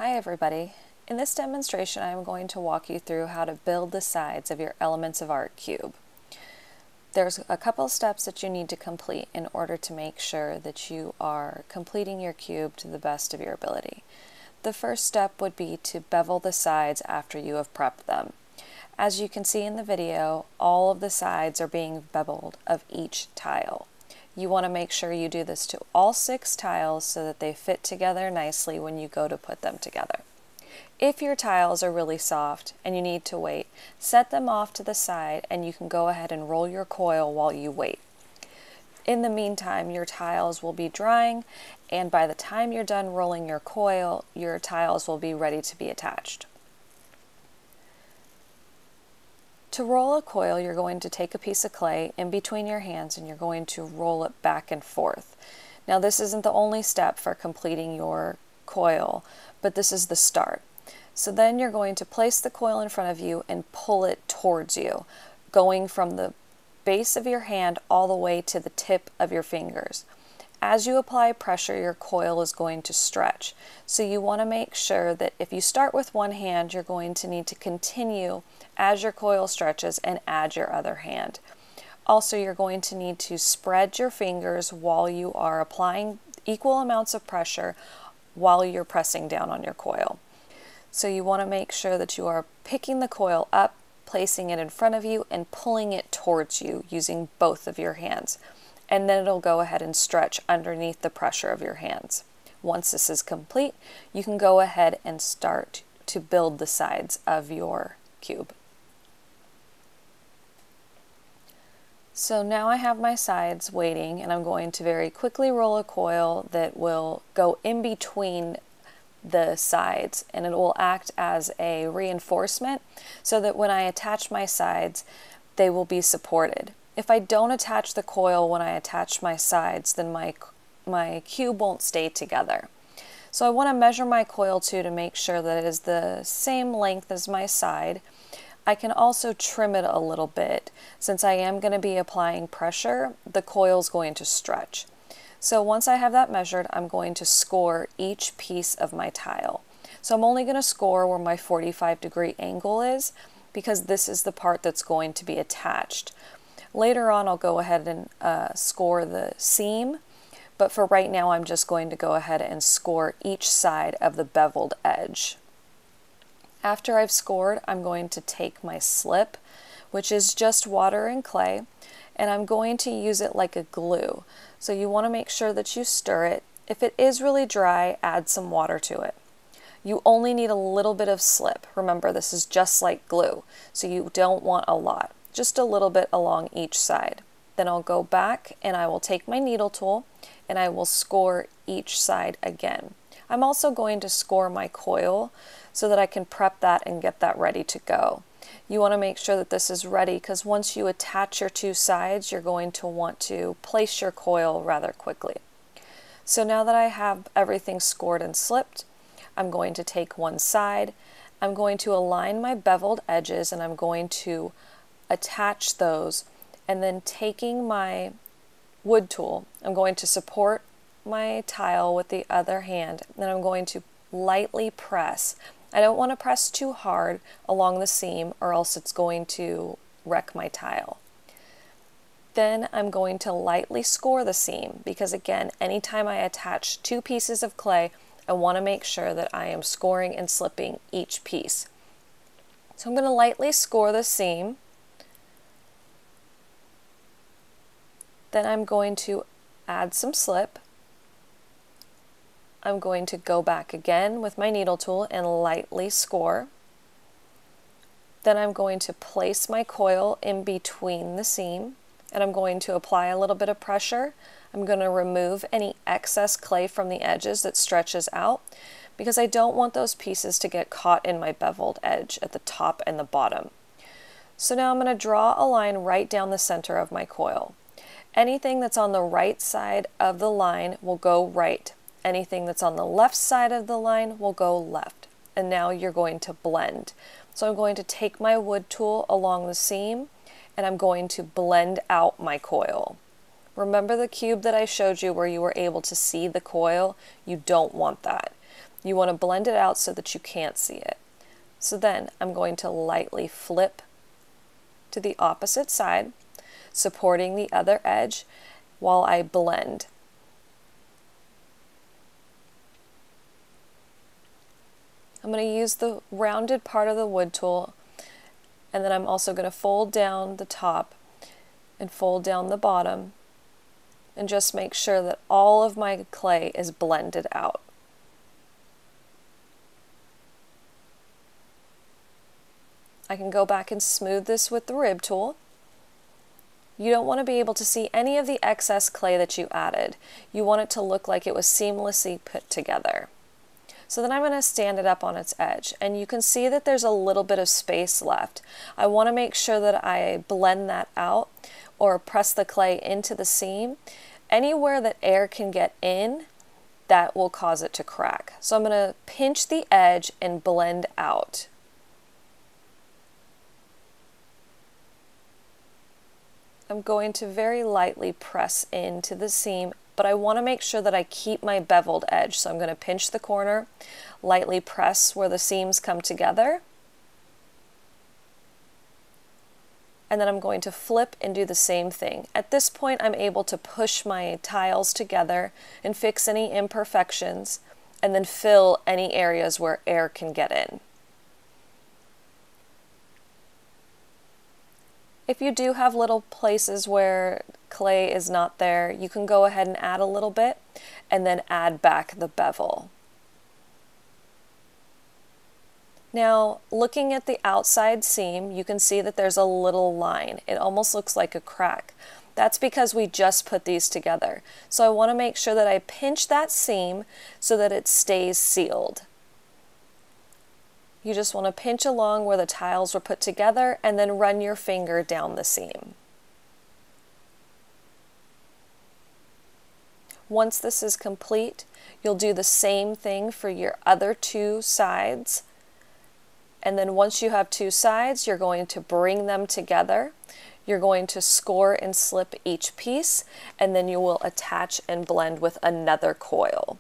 Hi everybody. In this demonstration I'm going to walk you through how to build the sides of your Elements of Art cube. There's a couple steps that you need to complete in order to make sure that you are completing your cube to the best of your ability. The first step would be to bevel the sides after you have prepped them. As you can see in the video, all of the sides are being beveled of each tile. You want to make sure you do this to all 6 tiles so that they fit together nicely when you go to put them together. If your tiles are really soft and you need to wait, set them off to the side and you can go ahead and roll your coil while you wait. In the meantime, your tiles will be drying, and by the time you're done rolling your coil, your tiles will be ready to be attached. To roll a coil, you're going to take a piece of clay in between your hands and you're going to roll it back and forth. Now this isn't the only step for completing your coil, but this is the start. So then you're going to place the coil in front of you and pull it towards you, going from the base of your hand all the way to the tip of your fingers. As you apply pressure, your coil is going to stretch. So you want to make sure that if you start with one hand, you're going to need to continue as your coil stretches and add your other hand. Also, you're going to need to spread your fingers while you are applying equal amounts of pressure while you're pressing down on your coil. So you want to make sure that you are picking the coil up, placing it in front of you, and pulling it towards you using both of your hands. And then it'll go ahead and stretch underneath the pressure of your hands. Once this is complete, you can go ahead and start to build the sides of your cube. So now I have my sides waiting, and I'm going to very quickly roll a coil that will go in between the sides, and it will act as a reinforcement so that when I attach my sides, they will be supported. If I don't attach the coil when I attach my sides, then my cube won't stay together. So I want to measure my coil too to make sure that it is the same length as my side. I can also trim it a little bit. Since I am going to be applying pressure, the coil is going to stretch. So once I have that measured, I'm going to score each piece of my tile. So I'm only going to score where my 45-degree angle is, because this is the part that's going to be attached. Later on, I'll go ahead and score the seam, but for right now, I'm just going to go ahead and score each side of the beveled edge. After I've scored, I'm going to take my slip, which is just water and clay, and I'm going to use it like a glue. So you want to make sure that you stir it. If it is really dry, add some water to it. You only need a little bit of slip. Remember, this is just like glue, so you don't want a lot. Just a little bit along each side. Then I'll go back and I will take my needle tool and I will score each side again. I'm also going to score my coil so that I can prep that and get that ready to go. You want to make sure that this is ready, because once you attach your 2 sides, you're going to want to place your coil rather quickly. So now that I have everything scored and slipped, I'm going to take one side, I'm going to align my beveled edges, and I'm going to attach those, and then taking my wood tool, I'm going to support my tile with the other hand, and I'm going to lightly press. I don't want to press too hard along the seam or else it's going to wreck my tile. Then I'm going to lightly score the seam, because again, anytime I attach 2 pieces of clay, I want to make sure that I am scoring and slipping each piece. So I'm going to lightly score the seam. Then I'm going to add some slip. I'm going to go back again with my needle tool and lightly score. Then I'm going to place my coil in between the seam, and I'm going to apply a little bit of pressure. I'm going to remove any excess clay from the edges that stretches out, because I don't want those pieces to get caught in my beveled edge at the top and the bottom. So now I'm going to draw a line right down the center of my coil. Anything that's on the right side of the line will go right. Anything that's on the left side of the line will go left. And now you're going to blend. So I'm going to take my wood tool along the seam and I'm going to blend out my coil. Remember the cube that I showed you where you were able to see the coil? You don't want that. You want to blend it out so that you can't see it. So then I'm going to lightly flip to the opposite side, supporting the other edge while I blend. I'm going to use the rounded part of the wood tool, and then I'm also going to fold down the top and fold down the bottom and just make sure that all of my clay is blended out. I can go back and smooth this with the rib tool. You don't want to be able to see any of the excess clay that you added. You want it to look like it was seamlessly put together. So then I'm going to stand it up on its edge, and you can see that there's a little bit of space left. I want to make sure that I blend that out or press the clay into the seam. Anywhere that air can get in, that will cause it to crack. So I'm going to pinch the edge and blend out. I'm going to very lightly press into the seam, but I want to make sure that I keep my beveled edge. So I'm going to pinch the corner, lightly press where the seams come together, and then I'm going to flip and do the same thing. At this point, I'm able to push my tiles together and fix any imperfections, and then fill any areas where air can get in. If you do have little places where clay is not there, you can go ahead and add a little bit and then add back the bevel. Now, looking at the outside seam, you can see that there's a little line. It almost looks like a crack. That's because we just put these together. So I want to make sure that I pinch that seam so that it stays sealed. You just want to pinch along where the tiles were put together and then run your finger down the seam. Once this is complete, you'll do the same thing for your other two sides. And then once you have two sides, you're going to bring them together. You're going to score and slip each piece, and then you will attach and blend with another coil.